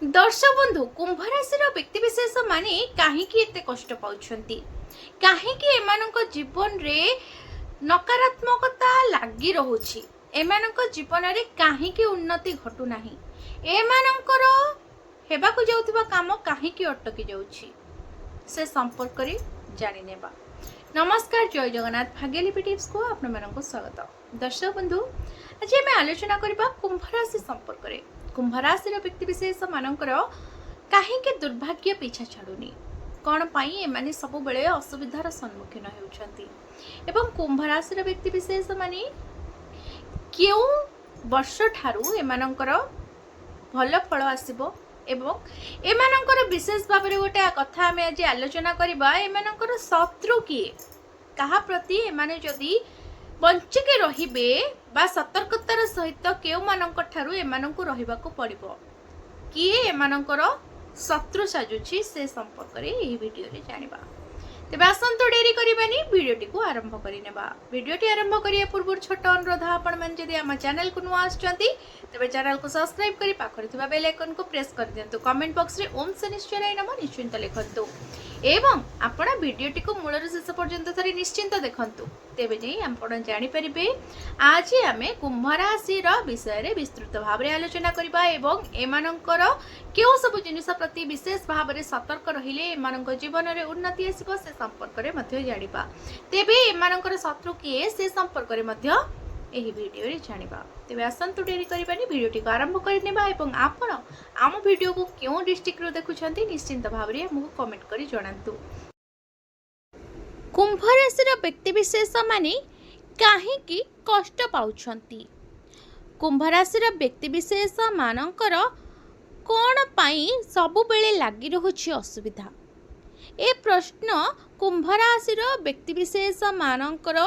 दर्शक बंधु कुंभ राशि व्यक्तिशेष माने कहीं एते कष्ट पाउछंती कहीं जीवन रे नकारात्मकता लगी रहुछि एमानक जीवन रे कहीं उन्नति घटू नाही एमानकर हेबाकु जाउथिबा काम कहीं अटकी जाउछि से संपर्क रे जानि नेबा। नमस्कार, जय जगन्नाथ। भाग्यलिपि टिप्स को आपण मानक स्वागत। दर्शक बंधु आज आम आलोचना करबा कुंभ राशि संपर्क रे। कुंभ राशि व्यक्तिशेष मानकर कहीं दुर्भाग्य पीछा छाड़ुनी कौन पाई एमाने सब बेले असुविधार सम्मुखीन होउछंती एवं कुंभ राशि व्यक्तिशेष माने केउ वर्ष ठारू एमानकर भल फल आसीबो एवं एमानकर विशेष भाव में गोटे कथा आम आज आलोचना करबा। एमानकर शत्रु किए कहा प्रति एमाने जदि बंचिके रहिबे बा सतर्कतार सहित केउ मानक ठारू एमानंकु रहिबाकु पड़िबो किए एमानकर शत्रु साजुछि से संपर्क रे एही वीडियो रे जानिबा। तेबे आसंतु डेरी करबानी वीडियोटी को आरंभ करिनेबा। वीडियोटी आरंभ करिया पूर्व छोट अनुरोध आपण मन जदि हम चैनल को नुआ आछंती तेबे चैनल को सब्सक्राइब करी पाखरे थिबा बेल आइकन को प्रेस कर दियंतु। कमेंट बॉक्स रे ओम शनिश्चराय नमः निश्चिंत लिखंतु एवं आपण वीडियोटी को मूलर शेष पर्यंत थरी निश्चिंत देखंतु। तेबे जे आपण जानि परिबे आज आमे कुंभ राशि रो विषय रे विस्तृत भाव रे आलोचना करबा एवं एमानंकर केउ सब जिनिस प्रति विशेष भाव रे सतर्क रहिले एमानंक जीवन रे उन्नति आसीबो से संपर्क रे मध्य जानिबा। तेबे एमानंकर शत्रु किए से संपर्क रे मध्य एही वीडियो रे जानिबा। तेबे आसंतु डेरी करबानी वीडियोटी को आरंभ करनेबा एवं आपण आम वीडियो को क्यों डिस्ट्रिक्ट रो देखुछंती निश्चिंत भाव रे हमहु कमेंट करी जणांतु। कुंभ राशि व्यक्तिशेष माने कहीं कष्ट पाउछंती कुंभ राशि व्यक्तिशेष मानकर कौन पाई सबु बेले लगी रहुछि असुविधा ए प्रश्न कुंभ राशि व्यक्तिशेष मानकर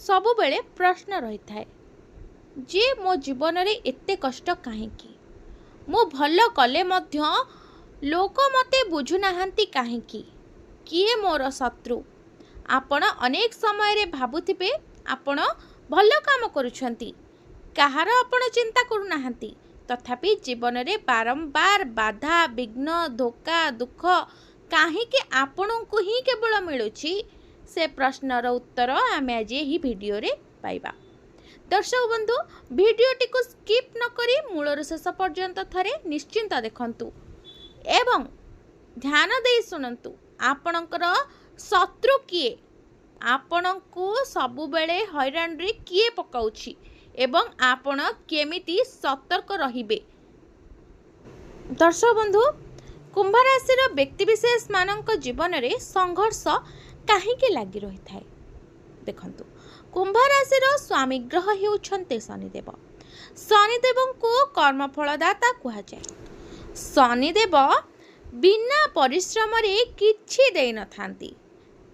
सबु बेले प्रश्न रही थाए जे मो जीवन रे एते कष्ट कहीं मो भल कले मध्य लोक मते बुझु नाहंती कहीं किए मोर शत्रु। आपण अनेक समय रे भाबुथिबे आपण भल काम करूछंती कहार आपण चिंता करू नाहंती तथापि जीवन रे बारंबार बाधा विघ्न धोखा दुख कहीं आपण को ही केवल मिलुछि से प्रश्नर उत्तर आम आज यही वीडियो रे पाइबा। दर्शक बंधु वीडियोटी को स्किप न करी मूलर शेष पर्यंत थरे निश्चिंत देखंतु एवं ध्यान दे सुनंतु आपणकर शत्रु किए आपणको सबु बेले हैरान रे किए पकाउछि एवं आपण केमिति सतर्क रहिबे। दर्शक बंधु कुंभ राशि व्यक्तिशेष मानक जीवन रे संघर्ष कहीं लगी रही थाए। देखंतु कुंभ राशि स्वामी ग्रह हेउछन्ते शनिदेव। शनिदेव को कर्मफलदाता कहा जाए। शनिदेव बिना परिश्रम रे किछि देई न थांती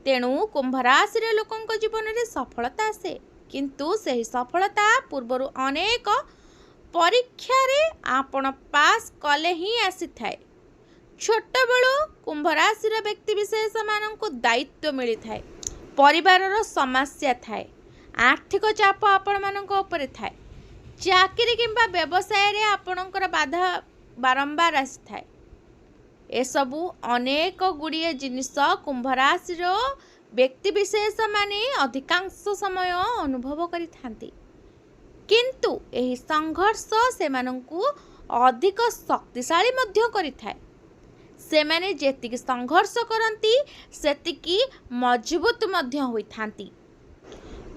तेणु कुंभ राशि लोकंक जीवन रे सफलता आसे किंतु सही सफलता पूर्वर अनेक परीक्षा रे आपण पास कले ही आसी थाए। छोट बेलू कुंभ राशि व्यक्तिशेष मानक दायित्व मिली थाए परिवार समस्या थाए आर्थिक चाप आपण मानक ऊपर थाए चाकरी किंबा व्यवसाय रे आपणकर बाधा बारंबार आसी थाए। एसबू अनेक गुड़िए जिनिस कुंभ राशि व्यक्तिशेष माने अधिकांश समय अनुभव करि थांती किंतु एही संघर्ष सेमानंकु अधिक शक्तिशाली मध्य करि थाए। सेमाने जेतिकी संघर्ष करती सेतिकी मजबूत मध्य होई थांती।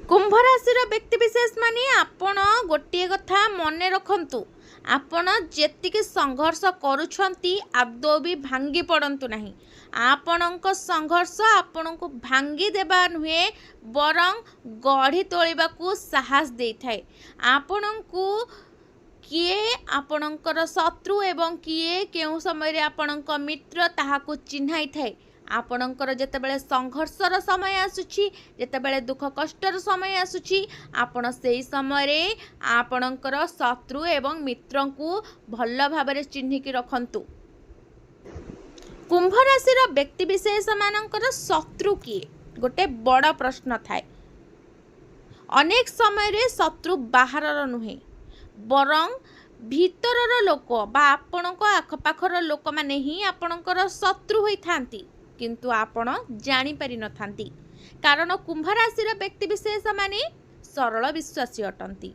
कुंभ राशि व्यक्तिशेष माने आपण गोटे कथा मने रखंतु आपण जेतिकी संघर्ष करूछंती आदौ भी भांगी पड़ंतु नहीं। आपणक संघर्ष आपणको भांगी देबा नुहे बरं गढ़ी तोलिबाकू साहस देई थाए। आपणको किए आपणकर शत्रु एवं किए केउ समय रे आपणक मित्र ताहाकू चिन्हाई थाए। आपणकर जेतेबेले संघर्षर समय आसुछि जेतेबेले दुख कष्टर समय आसुछि आपण सेही समय रे आपणकर शत्रु एवं मित्रंकू भल भाबरे चिन्हिकी रखंतु। कुंभ राशि व्यक्तिशेष मानकर शत्रु किए गोटे बड़ प्रश्न थाए। अनेक समय रे शत्रु बाहरर नुहे बरं ଭିତରର ଲୋକ ବା ଆପଣଙ୍କ ଆଖପାଖର ଲୋକମାନେ ହିଁ ଆପଣଙ୍କର ଶତ୍ରୁ ହୋଇଥାନ୍ତି, କିନ୍ତୁ ଆପଣ ଜାଣିପାରିନଥାନ୍ତି। କାରଣ କୁମ୍ଭ ରାଶିର ବ୍ୟକ୍ତିବିଶେଷ ମାନେ ସରଳ ବିଶ୍ୱାସୀ ଅଟନ୍ତି।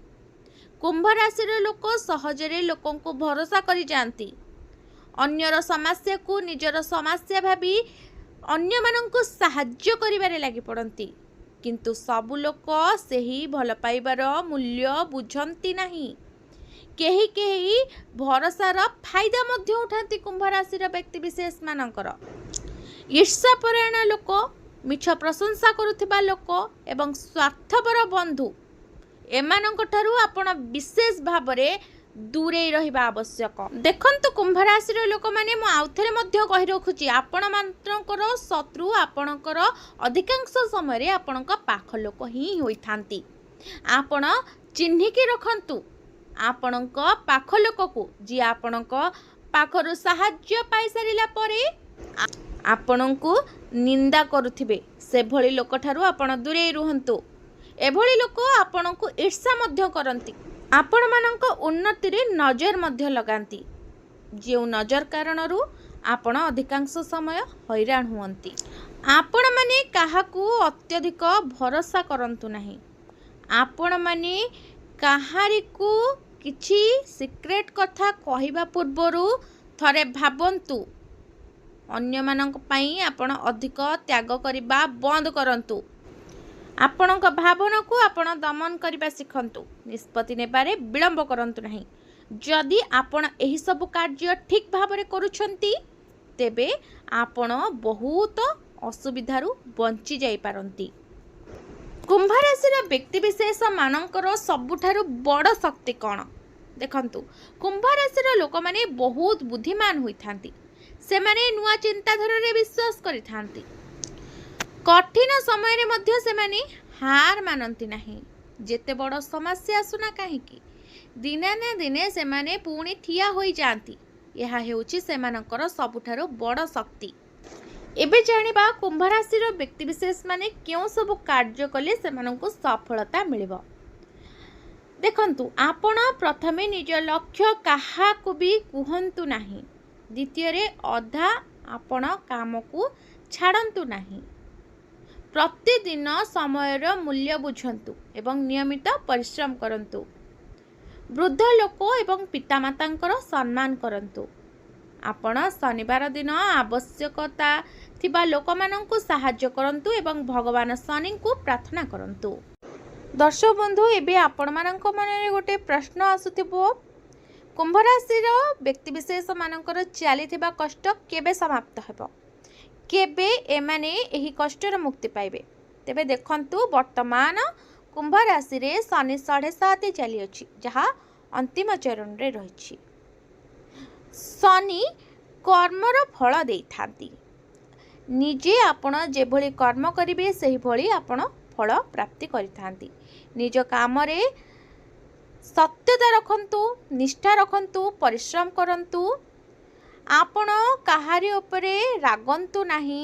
କୁମ୍ଭ ରାଶିର ଲୋକ ସହଜରେ ଲୋକଙ୍କୁ ଭରସା କରିଯାଆନ୍ତି। ଅନ୍ୟର ସମସ୍ୟାକୁ ନିଜର ସମସ୍ୟା ଭାବି ଅନ୍ୟମାନଙ୍କୁ ସାହାଯ୍ୟ କରିବାରେ ଲାଗି ପଡ଼ନ୍ତି। କିନ୍ତୁ ସବୁ ଲୋକ ସେହି ଭଲ ପାଇବାର ମୂଲ୍ୟ ବୁଝନ୍ତି ନାହିଁ। କେହି କେହି ଭରସାର ଫାଇଦା ମଧ୍ୟ ଉଠାନ୍ତି। କୁମ୍ଭ ରାଶିର ବ୍ୟକ୍ତିବିଶେଷ ମାନଙ୍କର ଈର୍ଷାପରାୟଣ ଲୋକ, ମିଛ ପ୍ରଶଂସା କରୁଥିବା ଲୋକ ଏବଂ ସ୍ୱାର୍ଥପର ବନ୍ଧୁ, ଏମାନଙ୍କ ଠାରୁ ଆପଣ ବିଶେଷ ଭାବରେ ଦୂରେଇ ରହିବା ଆବଶ୍ୟକ। ଦେଖନ୍ତୁ କୁମ୍ଭ ରାଶିର ଲୋକମାନେ, ମୁଁ ଆଉଥରେ ମଧ୍ୟ କହି ରଖୁଛି, ଆପଣମାନଙ୍କର ଶତ୍ରୁ ଆପଣଙ୍କର ଅଧିକାଂଶ ସମୟରେ ଆପଣଙ୍କ ପାଖ ଲୋକ ହିଁ ହୋଇଥାନ୍ତି। ଆପଣ ଚିହ୍ନିକି ରଖନ୍ତୁ ଆପଣଙ୍କ ପାଖ ଲୋକକୁ, ଯିଏ ଆପଣଙ୍କ ପାଖରୁ ସାହାଯ୍ୟ ପାଇସାରିଲା ପରେ ଆପଣଙ୍କୁ ନିନ୍ଦା କରୁଥିବେ। ସେଭଳି ଲୋକଠାରୁ ଆପଣ ଦୂରେଇ ରୁହନ୍ତୁ। ଏଭଳି ଲୋକ ଆପଣଙ୍କୁ ଈର୍ଷା ମଧ୍ୟ କରନ୍ତି। ଆପଣମାନଙ୍କ ଉନ୍ନତିରେ ନଜର ମଧ୍ୟ ଲଗାନ୍ତି, ଯେଉଁ ନଜର କାରଣରୁ ଆପଣ ଅଧିକାଂଶ ସମୟ ହଇରାଣ ହୁଅନ୍ତି। ଆପଣମାନେ କାହାକୁ ଅତ୍ୟଧିକ ଭରସା କରନ୍ତୁ ନାହିଁ। ଆପଣମାନେ କାହାରିକୁ କିଛି ସିକ୍ରେଟ୍ କଥା କହିବା ପୂର୍ବରୁ ଥରେ ଭାବନ୍ତୁ। ଅନ୍ୟମାନଙ୍କ ପାଇଁ ଆପଣ ଅଧିକ ତ୍ୟାଗ କରିବା ବନ୍ଦ କରନ୍ତୁ। ଆପଣଙ୍କ ଭାବନାକୁ ଆପଣ ଦମନ କରିବା ଶିଖନ୍ତୁ। ନିଷ୍ପତ୍ତି ନେବାରେ ବିଳମ୍ବ କରନ୍ତୁ ନାହିଁ। ଯଦି ଆପଣ ଏହିସବୁ କାର୍ଯ୍ୟ ଠିକ୍ ଭାବରେ କରୁଛନ୍ତି, ତେବେ ଆପଣ ବହୁତ ଅସୁବିଧାରୁ ବଞ୍ଚି ଯାଇପାରନ୍ତି। କୁମ୍ଭ ରାଶିର ବ୍ୟକ୍ତିବିଶେଷ ମାନଙ୍କର ସବୁଠାରୁ ବଡ଼ ଶକ୍ତି କ'ଣ? ଦେଖନ୍ତୁ, କୁମ୍ଭ ରାଶିର ଲୋକମାନେ ବହୁତ ବୁଦ୍ଧିମାନ ହୋଇଥାନ୍ତି। ସେମାନେ ନୂଆ ଚିନ୍ତାଧାରାରେ ବିଶ୍ୱାସ କରିଥାନ୍ତି। କଠିନ ସମୟରେ ମଧ୍ୟ ସେମାନେ ହାର ମାନନ୍ତି ନାହିଁ। ଯେତେ ବଡ଼ ସମସ୍ୟା ଆସୁନା କାହିଁକି, ଦିନେ ନା ଦିନେ ସେମାନେ ପୁଣି ଠିଆ ହୋଇଯାଆନ୍ତି। ଏହା ହେଉଛି ସେମାନଙ୍କର ସବୁଠାରୁ ବଡ଼ ଶକ୍ତି। ଏବେ ଜାଣିବା କୁମ୍ଭ ରାଶିର ବ୍ୟକ୍ତିବିଶେଷ ମାନେ କେଉଁ ସବୁ କାର୍ଯ୍ୟ କଲେ ସେମାନଙ୍କୁ ସଫଳତା ମିଳିବ। ଦେଖନ୍ତୁ, ଆପଣ ପ୍ରଥମେ ନିଜ ଲକ୍ଷ୍ୟ କାହାକୁ ବି କୁହନ୍ତୁ ନାହିଁ। ଦ୍ୱିତୀୟରେ, ଅଧା ଆପଣ କାମକୁ ଛାଡ଼ନ୍ତୁ ନାହିଁ। ପ୍ରତିଦିନ ସମୟର ମୂଲ୍ୟ ବୁଝନ୍ତୁ ଏବଂ ନିୟମିତ ପରିଶ୍ରମ କରନ୍ତୁ। ବୃଦ୍ଧ ଲୋକ ଏବଂ ପିତାମାତାଙ୍କର ସମ୍ମାନ କରନ୍ତୁ। ଆପଣ ଶନିବାର ଦିନ ଆବଶ୍ୟକତା ଥିବା ଲୋକମାନଙ୍କୁ ସାହାଯ୍ୟ କରନ୍ତୁ ଏବଂ ଭଗବାନ ଶନିଙ୍କୁ ପ୍ରାର୍ଥନା କରନ୍ତୁ। ଦର୍ଶକ ବନ୍ଧୁ, ଏବେ ଆପଣମାନଙ୍କ ମନରେ ଗୋଟେ ପ୍ରଶ୍ନ ଆସୁଥିବ, କୁମ୍ଭ ରାଶିର ବ୍ୟକ୍ତିବିଶେଷ ମାନଙ୍କର ଚାଲିଥିବା କଷ୍ଟ କେବେ ସମାପ୍ତ ହେବ? କେବେ ଏମାନେ ଏହି କଷ୍ଟର ମୁକ୍ତି ପାଇବେ? ତେବେ ଦେଖନ୍ତୁ, ବର୍ତ୍ତମାନ କୁମ୍ଭ ରାଶିରେ ଶନି 7.5 ଚାଲିଅଛି, ଯାହା ଅନ୍ତିମ ଚରଣରେ ରହିଛି। ଶନି କର୍ମର ଫଳ ଦେଇଥାନ୍ତି। ନିଜେ ଆପଣ ଯେଭଳି କର୍ମ କରିବେ ସେହିଭଳି ଆପଣ ଫଳ ପ୍ରାପ୍ତି କରିଥାନ୍ତି। ନିଜ କାମରେ ସତ୍ୟତା ରଖନ୍ତୁ, ନିଷ୍ଠା ରଖନ୍ତୁ, ପରିଶ୍ରମ କରନ୍ତୁ। ଆପଣ କାହାରି ଉପରେ ରାଗନ୍ତୁ ନାହିଁ।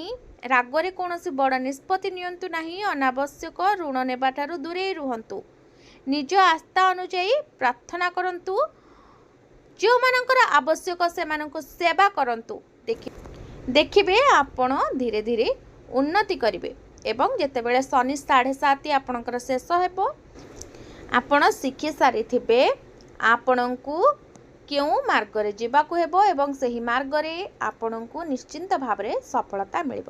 ରାଗରେ କୌଣସି ବଡ଼ ନିଷ୍ପତ୍ତି ନିଅନ୍ତୁ ନାହିଁ। ଅନାବଶ୍ୟକ ଋଣ ନେବାଠାରୁ ଦୂରେଇ ରୁହନ୍ତୁ। ନିଜ ଆସ୍ଥା ଅନୁଯାୟୀ ପ୍ରାର୍ଥନା କରନ୍ତୁ। ଯେଉଁମାନଙ୍କର ଆବଶ୍ୟକ ସେମାନଙ୍କୁ ସେବା କରନ୍ତୁ। ଦେଖିବେ ଆପଣ ଧୀରେ ଧୀରେ ଉନ୍ନତି କରିବେ ଏବଂ ଯେତେବେଳେ ଶନି 7.5 ଆପଣଙ୍କର ଶେଷ ହେବ, ଆପଣ ଶିଖି ସାରିଥିବେ ଆପଣଙ୍କୁ କେଉଁ ମାର୍ଗରେ ଯିବାକୁ ହେବ ଏବଂ ସେହି ମାର୍ଗରେ ଆପଣଙ୍କୁ ନିଶ୍ଚିନ୍ତ ଭାବରେ ସଫଳତା ମିଳିବ।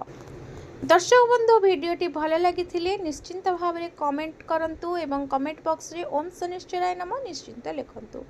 ଦର୍ଶକ ବନ୍ଧୁ, ଭିଡ଼ିଓଟି ଭଲ ଲାଗିଥିଲେ ନିଶ୍ଚିନ୍ତ ଭାବରେ କମେଣ୍ଟ କରନ୍ତୁ ଏବଂ କମେଣ୍ଟ ବକ୍ସରେ ଓମ୍ ଶନିଶ୍ଚରାୟ ନମଃ ନିଶ୍ଚିନ୍ତ ଲେଖନ୍ତୁ।